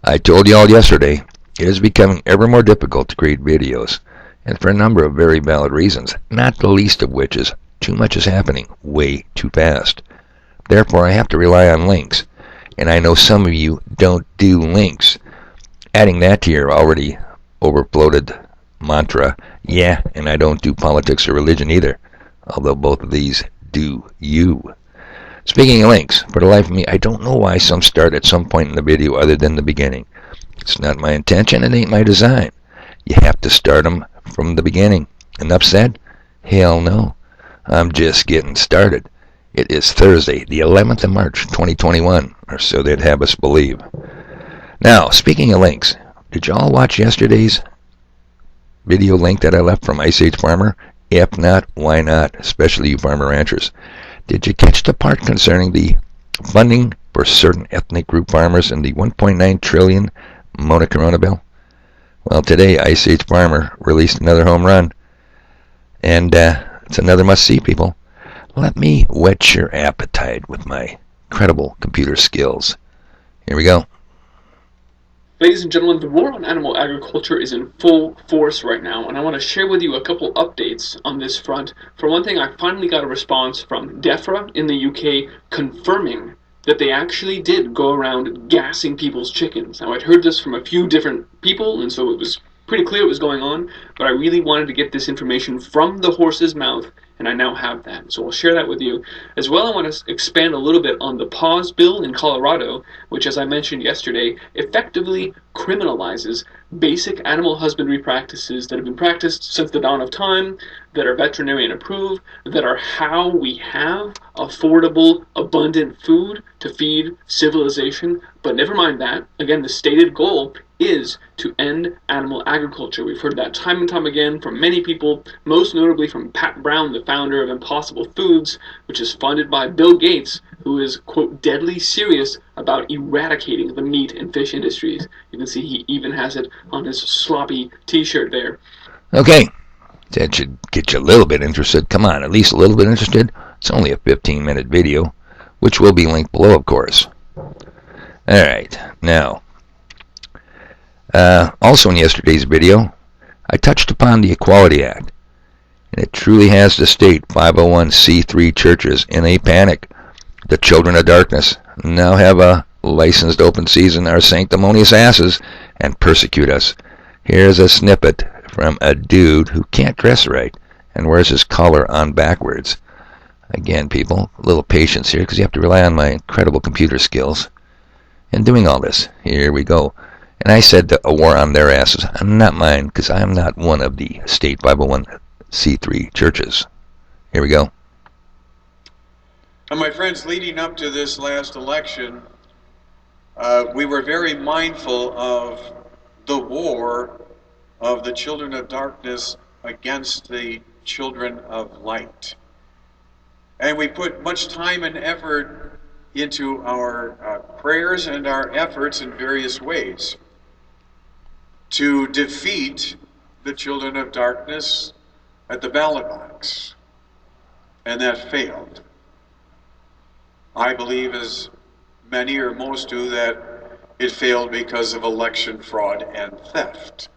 I told you all yesterday, it is becoming ever more difficult to create videos, and for a number of very valid reasons, not the least of which is too much is happening way too fast. Therefore, I have to rely on links, and I know some of you don't do links. Adding that to your already overfloated mantra, yeah, and I don't do politics or religion either, although both of these do you. Speaking of links, for the life of me, I don't know why some start at some point in the video other than the beginning. It's not my intention, it ain't my design. You have to start them from the beginning. Enough said? Hell no. I'm just getting started. It is Thursday, the 11th of March, 2021, or so they'd have us believe. Now, speaking of links, did y'all watch yesterday's video link that I left from Ice Age Farmer? If not, why not, especially you farmer ranchers? Did you catch the part concerning the funding for certain ethnic group farmers in the $1.9 trillion Mona Corona bill? Well, today, Ice Age Farmer released another home run, and it's another must-see, people. Let me whet your appetite with my incredible computer skills. Here we go. Ladies and gentlemen, the war on animal agriculture is in full force right now, and I want to share with you a couple updates on this front. For one thing, I finally got a response from DEFRA in the UK confirming that they actually did go around gassing people's chickens. Now, I'd heard this from a few different people, and so it was pretty clear what was going on, but I really wanted to get this information from the horse's mouth, and I now have that. So I'll share that with you. As well, I want to expand a little bit on the PAWS bill in Colorado, which, as I mentioned yesterday, effectively criminalizes basic animal husbandry practices that have been practiced since the dawn of time, that are veterinarian approved, that are how we have affordable, abundant food to feed civilization. But never mind that. Again, the stated goal is to end animal agriculture. We've heard that time and time again from many people, most notably from Pat Brown, the founder of Impossible Foods, which is funded by Bill Gates, who is, quote, deadly serious about eradicating the meat and fish industries. You can see he even has it on his sloppy t-shirt there. Okay, that should get you a little bit interested. Come on, at least a little bit interested. It's only a 15-minute video, which will be linked below, of course. Alright, now, also in yesterday's video, I touched upon the Equality Act, and it truly has the state 501c3 churches in a panic. The children of darkness now have a licensed open season, our sanctimonious asses, and persecute us. Here's a snippet from a dude who can't dress right and wears his collar on backwards. Again, people, a little patience here, because you have to rely on my incredible computer skills in doing all this. Here we go. And I said a war on their asses, not mine, because I am not one of the state 501c3 churches. Here we go. And my friends, leading up to this last election, we were very mindful of the war of the children of darkness against the children of light. And we put much time and effort into our prayers and our efforts in various ways to defeat the children of darkness at the ballot box. And that failed. I believe, as many or most do, that it failed because of election fraud and theft.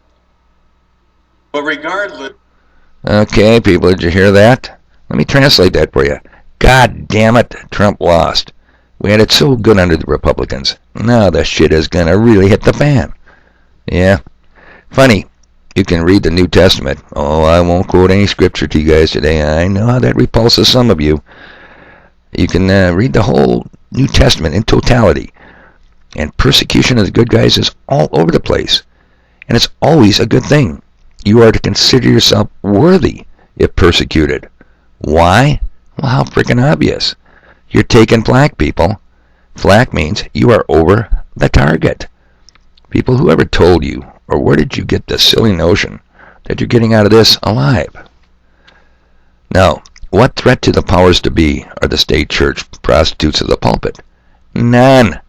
But regardless... Okay, people, did you hear that? Let me translate that for you. God damn it, Trump lost. We had it so good under the Republicans. Now the shit is gonna really hit the fan. Yeah. Funny, you can read the New Testament. Oh, I won't quote any scripture to you guys today. I know how that repulses some of you. You can read the whole New Testament in totality. And persecution of the good guys is all over the place. And it's always a good thing. You are to consider yourself worthy if persecuted. Why? Well, how freaking obvious. You're taking flack, people. Flack means you are over the target. People, whoever told you, or where did you get this silly notion that you're getting out of this alive? Now, what threat to the powers to be are the state church prostitutes of the pulpit? None.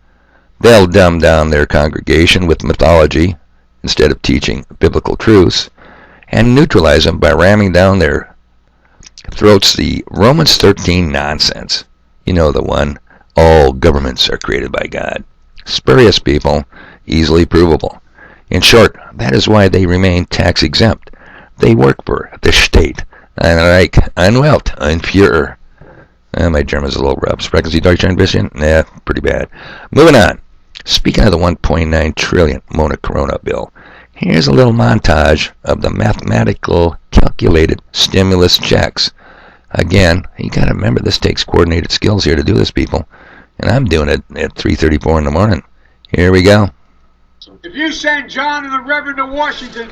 They'll dumb down their congregation with mythology instead of teaching biblical truths, and neutralize them by ramming down their throats the Romans 13 nonsense. You know the one, all governments are created by God. Spurious, people, easily provable. In short, that is why they remain tax exempt. They work for the state. Ein Reich, ein Welt, ein Führer. My German's a little rough. Sprechen Sie Deutsch ein bisschen? Nah, pretty bad. Moving on. Speaking of the $1.9 trillion Mona Corona bill, here's a little montage of the mathematical calculated stimulus checks. Again, you got to remember this takes coordinated skills here to do this, people. And I'm doing it at 3:34 in the morning. Here we go. If you send John and the Reverend to Washington,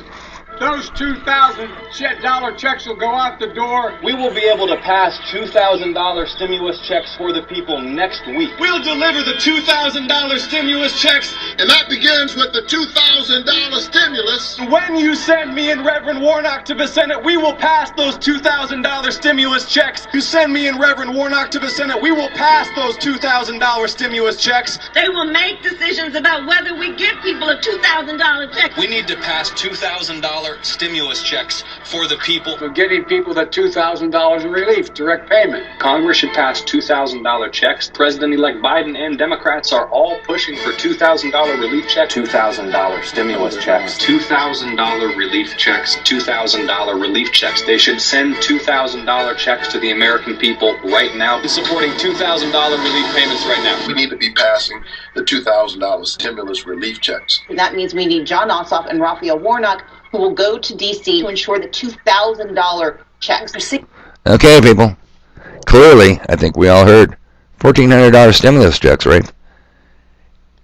those $2,000 checks will go out the door. We will be able to pass $2,000 stimulus checks for the people next week. We'll deliver the $2,000 stimulus checks, and that begins with the $2,000 stimulus. When you send me and Reverend Warnock to the Senate, we will pass those $2,000 stimulus checks. You send me and Reverend Warnock to the Senate, we will pass those $2,000 stimulus checks. They will make decisions about whether we give people a $2,000 check. We need to pass $2,000 stimulus checks for the people. For getting people that $2,000 in relief, direct payment. Congress should pass $2,000 checks. President-elect Biden and Democrats are all pushing for $2,000 relief checks. $2,000 stimulus checks. $2,000 relief checks. $2,000 relief checks. They should send $2,000 checks to the American people right now. Supporting $2,000 relief payments right now. We need to be passing the $2,000 stimulus relief checks. That means we need John Ossoff and Raphael Warnock, who will go to D.C. to ensure the $2,000 checks. Okay, people. Clearly, I think we all heard $1,400 stimulus checks, right?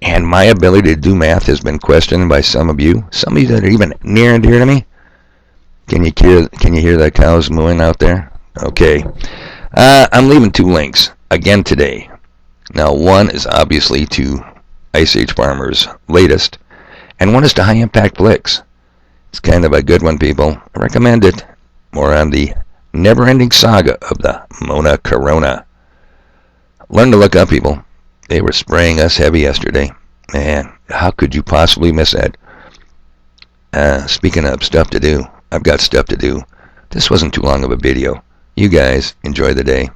And my ability to do math has been questioned by some of you that are even near and dear to me. Can you hear the cows mooing out there? Okay. I'm leaving 2 links again today. Now, one is obviously to Ice Age Farmer's latest, and one is to High Impact Flicks. It's kind of a good one, people. I recommend it. More on the never-ending saga of the Mona Corona. Learn to look up, people. They were spraying us heavy yesterday. Man, how could you possibly miss that? Speaking of stuff to do, I've got stuff to do. This wasn't too long of a video. You guys enjoy the day.